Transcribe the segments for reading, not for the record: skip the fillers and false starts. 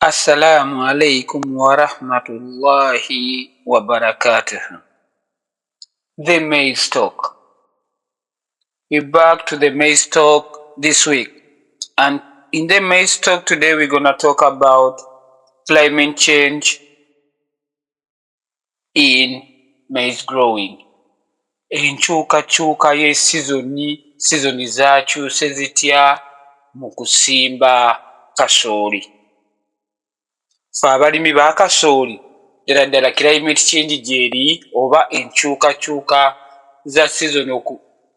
Assalamu alaikum wa rahmatullahi wa barakatuh. The maize talk. We're back to the maize talk this week. And in the maize talk today, we're going to talk about climate change in maize growing. Enkyukakyuka y'esizoni zaakyuse zitya mu kusimba kasooli. Ffe abalimi ba kasooli ddala climate change gyeri oba enkyukakyuka za season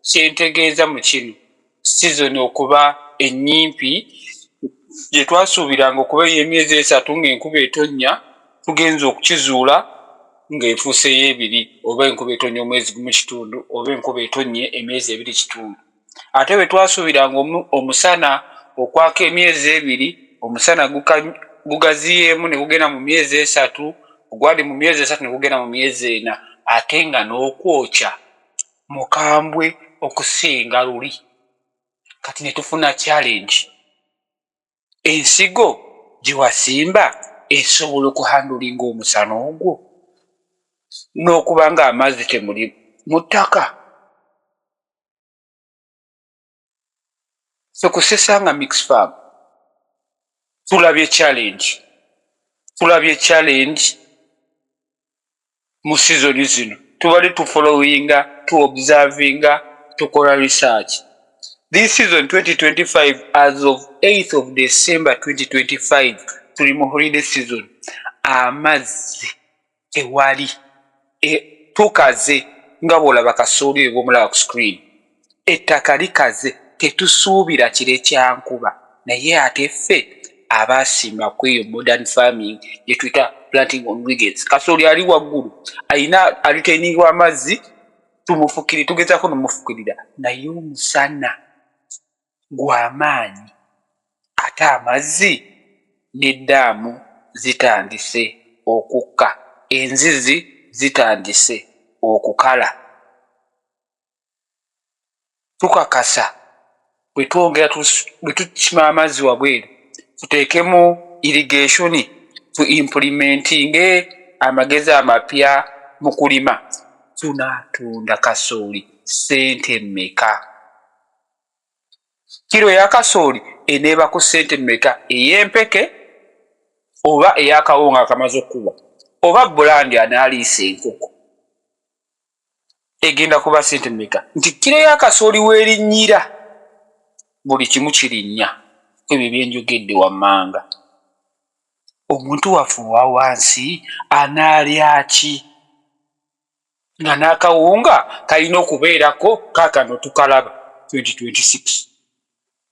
kyentegeeza mu kino season okuba ennyimpi gye twasuubiranga okuba ey'emyezi 3 ng'enkuba etonnya tugenza okukizuula ng'efuuse y'ebiri oba enkuba etonnya omwezi gumu kitundu oba enkuba etonnye emyezi 2 kitundu. Ate bwe twasuubiranga omusana okwaka emyezi 2 omusana gugaziyeemu ne gugenda mu myezi 3 ogwali mu myezi 3 ne gugenda mu myezi 4 ate nga n'okwokya mukambwe okusinga luli. Kati ne tufuna challenge. Ensigo gye wasimba esobola okuhandulinga omusana ogwo n'okuba nga amazzi temuli mu ttaka. So kusesanga mix farm tulabye challenge mu season zino tubali tufollowinga tuobservinga tukola research. This season 2025 as of 8th of December 2025 tuli mu holiday season. Amazzi tewali tukaze nga bw'olaba kasooli ebwo mulaba ku screen. Ettaka likaze tetusuubira kire kya nkuba naye ate ffe abasimba kweyo modern farming ye tuyita planting on weekends. Kasooli ali waggulu alina alitainingwa amazzi tugezaako nomufukirira naye omusana gw'amaanyi ate amazzi n'eddaamu zitandise okukka, enzizi zitandise okukala. Tukakasa bwe tukima amazzi wabweru tuteekemu irrigation tu implementinge amagezi amapya mu kulima. Tunaatunda kasooli ssente mmeka? Kiro ya kasooli eneeba ku ssente mmeka? Ey'empeke oba ey'akawunga akamaze okuba oba bulandi anaaliisa enkoko egenda kuba ssente mmeka? Nti kiro ya kasooli weerinnyira buli kimu kirinnya. Ebyo byenjogedde wammanga. Omuntu waffe owa wansi anaalya ki? Nga n'akawunga kalina okubeerako kaakano tukalaba 2026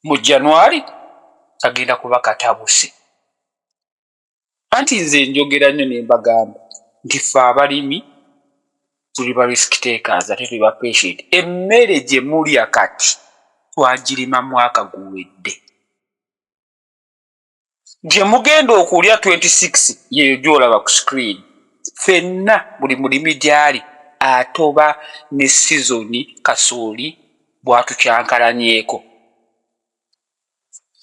mu January kagenda kuba katabuse. Anti nze njogera nnyo ne mbagamba nti ffe abalimi tuli ba risk takers ate tuli ba patient. Emmere gye mulya kati twagirima mwaka guwedde. Gye mugenda okulya 26 yeyo gy'olaba ku screen. Ffenna buli mulimi gy'ali atoba ne sizoni kasooli bw'atukyankalanyeeko.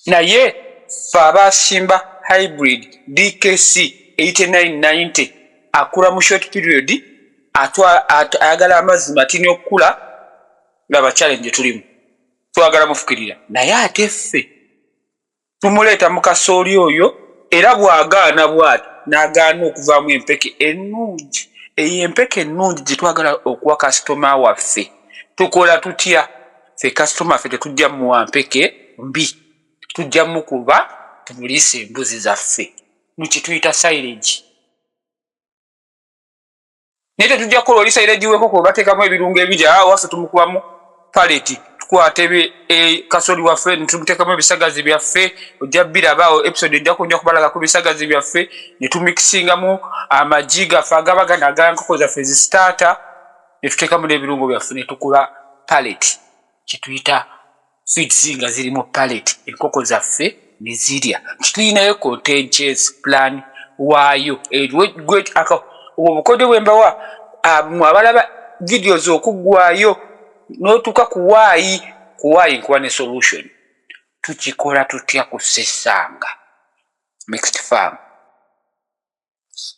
Naye ffe abasimba hybrid DKC 8990 akula mu short period ayagala amazzi matini okukula laba challenge tulimu. Twagala mufukirira naye ate ffe tumuleeta mu kasooli oyo era bw'agaana bw'ati n'agaana okuvaamu empeke ennungi. Eyo empeke ennungi gye twagala okuwa kasitoma waffe tukola tutya? Ffe kasitoma ffe tetujja muwa mpeke mbi, tujja mukuba tumuliisa embuzi zaffe mu kye tuyita silage. Naye tetujja kukola oli silage w'enkoko obateekamu ebirungo ebingi waffe tumukubamu paleti. Tukwate kasooli waffe ne tumuteekamu ebisagazi byaffe. Ojja biraba episode ejja kujja kubalaga ku bisagazi byaffe ne tumikisingamu amagi gaffe agaba gano agankoko zaffe zisitaata ne tuteekamu n'ebirungo byaffe ne tukula paleti kye tuyita feeds nga ziri mu paleti. Enkoko zaffe ne zirya. Tulinayo contingency plan waayo. Obukodyo bwe mbawa abalaba videos okuggwaayo n'otuuka kuwaayi nkuwa ne solution. Tukikola tutya kusesanga? mixed farm.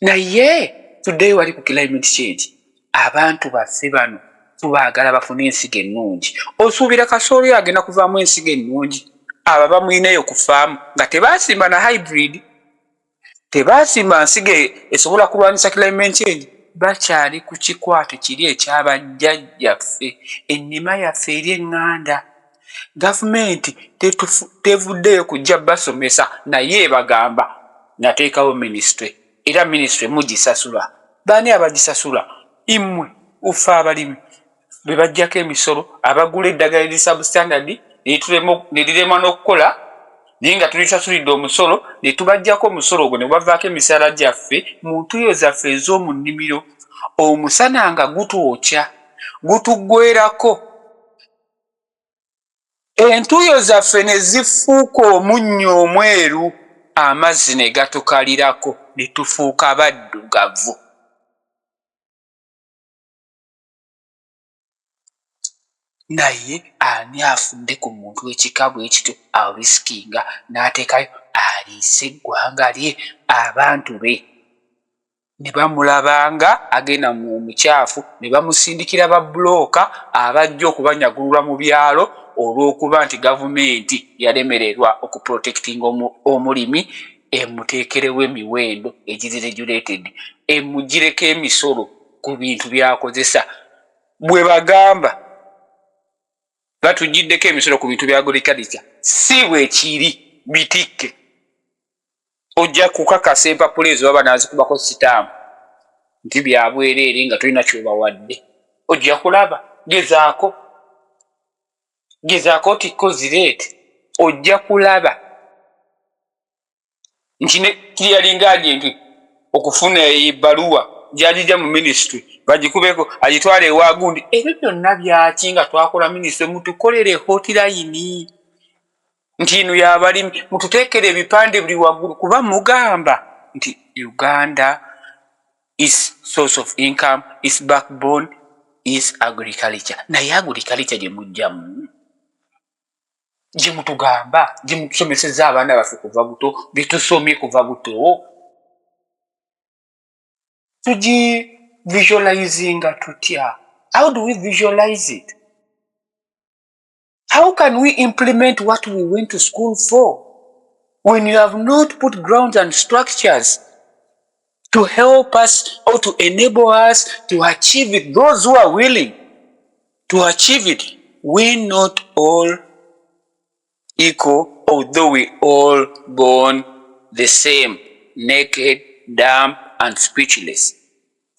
Naye today wali ku climate change, abantu baffe bano tubaagala bafune ensigo ennungi. Osuubira kasooli agenda kuvaamu ensigo ennungi? Abo bamwineyo ku faamu nga tebaasimba na hybrid, tebaasimba nsigo esobola kulwanyisa climate change. Bakyali ku kikwate kiri ekyabajjajjaffe, ennima yaffe eri eŋŋanda. Gavumenti tevuddeyo kujja basomesa, naye bagamba nateekawo minisitule, era minisitule mugisasula. Baani abagisasula? Immwe ufe abalimi be bajjako emisolo, abagula eddagala eri substandard ne lirema n'okukola, naye nga tulisasulidde omusolo, ne tubajjako omusolo ogwo ne bavaako emisaala gyaffe mu ntuuyo zaffe ez'omu nnimiro. Omusana nga gutwokya, gutuggwerako, entuuyo zaffe ne zifuuka omunnyo omweru, amazzi ne gatukalirako ne tufuuka baddugavu. Naye ani afudde ku muntu w'ekika bwe kityo arisikinga n'ateekayo aliise eggwanga lye, abantu be ne bamulabanga agenda mu mukyafu, ne bamusindikira babulooka abajja okubanyagulwa mu byalo olw'okuba nti gavumenti yalemererwa okuprotectinga omulimi, emuteekerewo emiwendo egiregulated, emugireko emisolo ku bintu byakozesa. Bwe bagamba batugiddeko emisolo ku bintu bya agriculture, si bwe kiri, bitikke. Ojja kukakasa empapula ezo baba nazikubako sitaamu nti bya bwereere nga tolina kyobawadde. Ojja kulaba, gezaako otikko zireete, ojja kulaba nti ne kiriyalinga agenti okufuna ebbaluwa gyagijja mu minisitule bagikubeko agitwala ewa gundi. Ebyo byonna byaki nga twakola minisitule? Mutukolere hotline nti ino y'abalimi, mututeekere ebipande buli waggulu, kuba mugamba nti Uganda is source of income, is backbone, is agriculture. Naye agriculture gye mujjamu, gye mutugamba, gye mutusomeseza abaana baffe kuva buto, bye tusomye kuva buto, tugi visualizinga tutya? How do we visualize it? How can we implement what we went to school for when you have not put grounds and structures to help us or to enable us to achieve it? Those who are willing to achieve it, we not all equal, although we all born the same, naked, dumb, and speechless.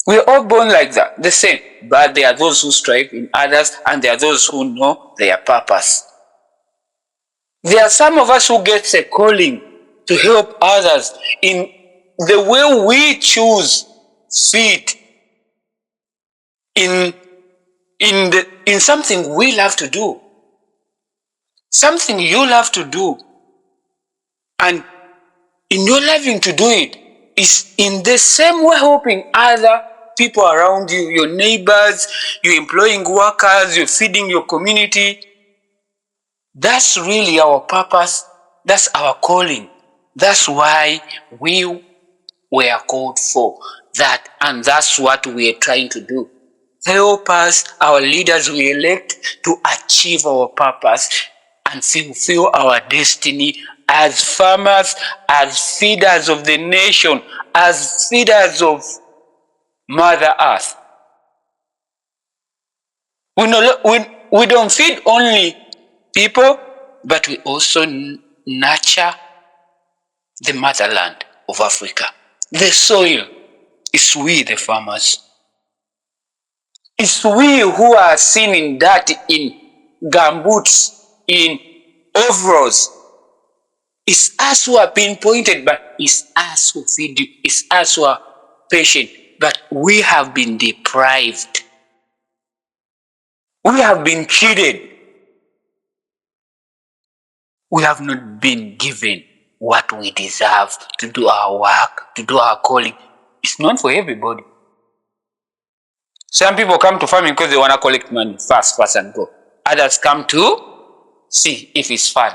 We are all born like that, the same, but there are those who strive in others, and there are those who know their purpose. There are some of us who get a calling to help others in the way we choose fit in something we love to do, something you love to do, and in your loving to do it is in the same way helping other people around you, your neighbors, you're employing workers, you're feeding your community. That's really our purpose. That's our calling. That's why we were called for that, and that's what we are trying to do. Help us, our leaders we elect, to achieve our purpose and fulfill our destiny as farmers, as feeders of the nation, as feeders of Mother Earth. We don't feed only people, but we also nurture the motherland of Africa. The soil is we, the farmers. It's we who are seen in dirt, in gumboots, in overalls. It's us who are being pointed, but it's us who feed you. It's us who are patient, but we have been deprived. We have been cheated. We have not been given what we deserve to do our work, to do our calling. It's not for everybody. Some people come to farming because they want to collect money fast and go. Others come to see if it's fun.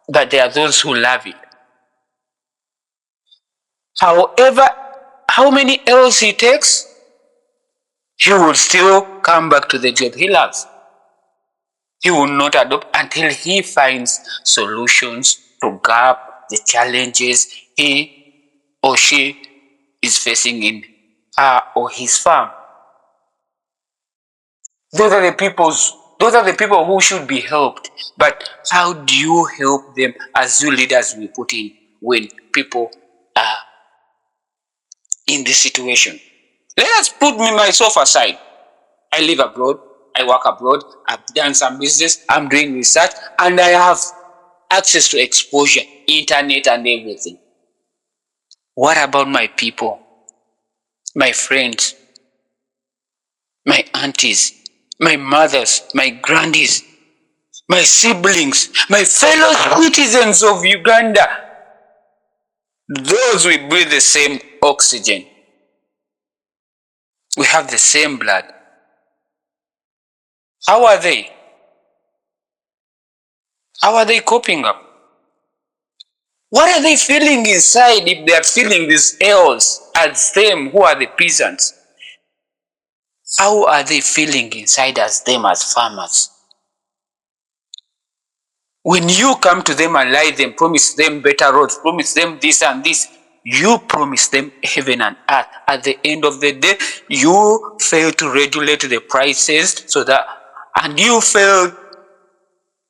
But there are those who love it. However, how many L's he takes, he will still come back to the job he loves. He will not adopt until he finds solutions to gap the challenges he or she is facing in her or his farm. Those are the people who should be helped. But how do you help them as you leaders we put in when people are in this situation? Let us put me myself aside. I live abroad, I work abroad, I've done some business, I'm doing research, and I have access to exposure, internet and everything. What about my people, my friends, my aunties, my mothers, my grandies, my siblings, my fellow citizens of Uganda? Those we breathe the same oxygen. We have the same blood. How are they? How are they coping up? What are they feeling inside if they are feeling these ills as them who are the peasants? How are they feeling inside as them as farmers? When you come to them and lie them, promise them better roads, promise them this and this, you promise them heaven and earth. At the end of the day, you fail to regulate the prices and you fail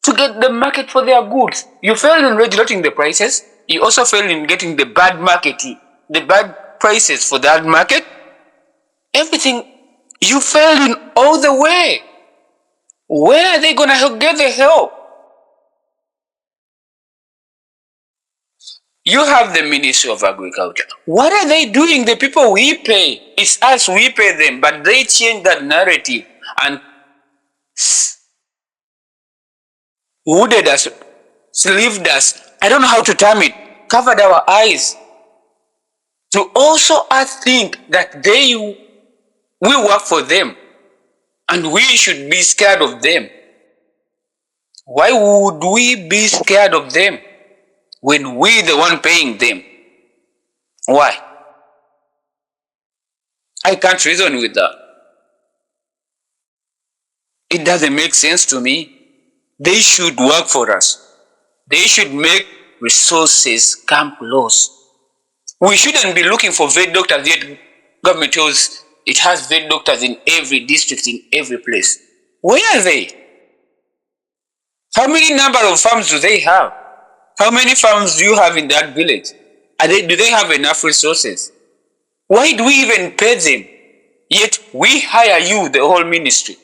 to get the market for their goods. You fail in regulating the prices. You also fail in getting the bad prices for that market. Everything, you fail in all the way. Where are they going to get the help? You have the Ministry of Agriculture. What are they doing? The people we pay, it's us, we pay them, but they change that narrative and wooded us, sleeved us, I don't know how to term it, covered our eyes to also think that we work for them and we should be scared of them. Why would we be scared of them when we the one paying them? Why? I can't reason with that. It doesn't make sense to me. They should work for us. They should make resources come close. We shouldn't be looking for vet doctors, yet government tells it has vet doctors in every district, in every place. Where are they? How many number of farms do they have? How many farms do you have in that village? Do they have enough resources? Why do we even pay them? Yet we hire you, the whole ministry.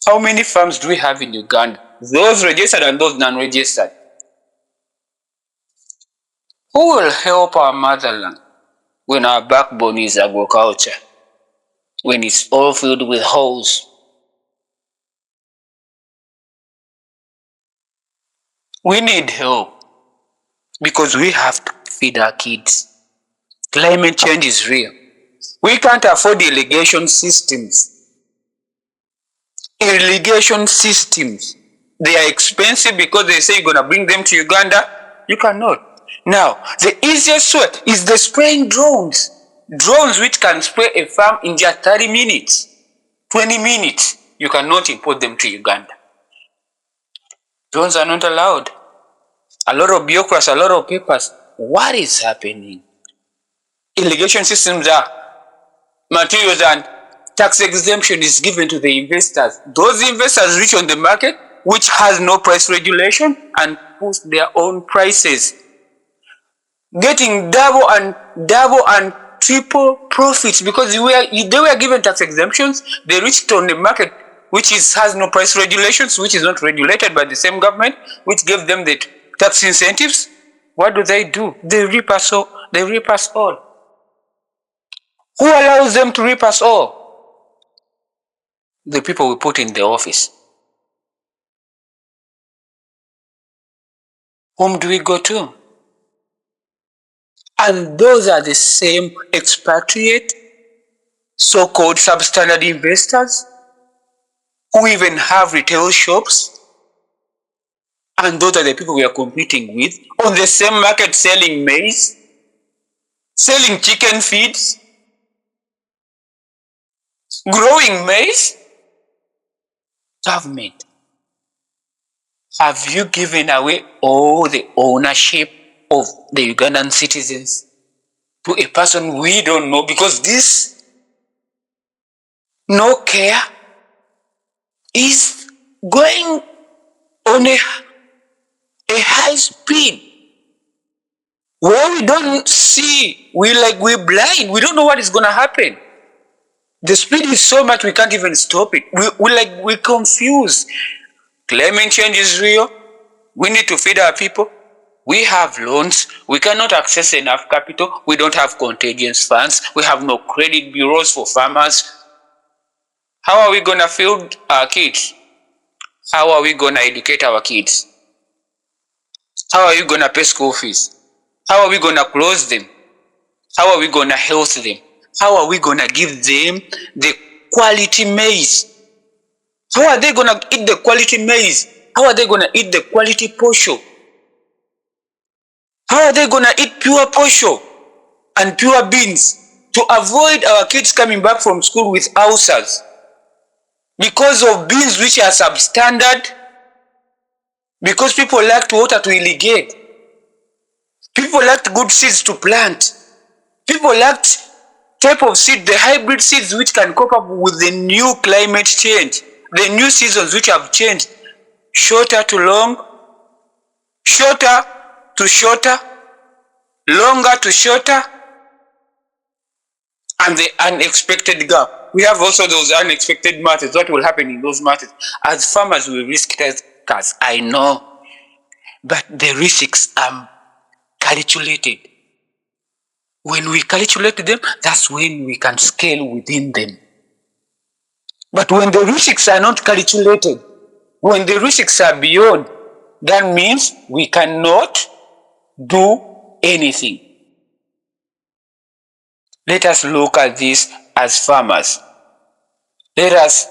How many farms do we have in Uganda? Those registered and those non-registered. Who will help our motherland when our backbone is agriculture? When it's all filled with holes? We need help because we have to feed our kids. Climate change is real. We can't afford irrigation systems. Irrigation systems, they are expensive because they say you're going to bring them to Uganda. You cannot. Now, the easiest way is the spraying drones. Drones which can spray a farm in just 30 minutes, 20 minutes. You cannot import them to Uganda. Drones are not allowed. A lot of bureaucracy, a lot of papers. What is happening? Irrigation systems are materials and tax exemption is given to the investors. Those investors reach on the market which has no price regulation and push their own prices, getting double and triple profits because they were given tax exemptions. They reached on the market which has no price regulations, which is not regulated by the same government, which gave them the tax incentives. What do? They reap us all. Who allows them to reap us all? The people we put in the office. Whom do we go to? And those are the same expatriate, so-called substandard investors who even have retail shops. And those are the people we are competing with on the same market selling maize. selling chicken feeds, growing maize. Government, have you given away all the ownership of the Ugandan citizens to a person we don't know? Because this no care is going on a high speed where we don't see, we're blind, we don't know what is going to happen. The speed is so much we can't even stop it. We're confused. Climate change is real. We need to feed our people. We have loans. We cannot access enough capital. We don't have contingent funds. We have no credit bureaus for farmers. How are we going to feed our kids? How are we going to educate our kids? How are we going to pay school fees? How are we going to close them? How are we going to health them? How are we going to give them the quality maize? How are they going to eat the quality maize? How are they going to eat the quality posho? How are they going to eat pure posho and pure beans to avoid our kids coming back from school with ulcers because of beans which are substandard, because people lacked water to irrigate, people lacked good seeds to plant, people lacked type of seed, the hybrid seeds which can cope up with the new climate change, the new seasons which have changed, shorter to long, shorter to shorter, longer to shorter, and the unexpected gap. We have also those unexpected matters. What will happen in those matters? As farmers, we risk tasks, I know, but the risks are calculated. When we calculate them, that's when we can scale within them. But when the risks are not calculated, when the risks are beyond, that means we cannot do anything. Let us look at this as farmers. Let us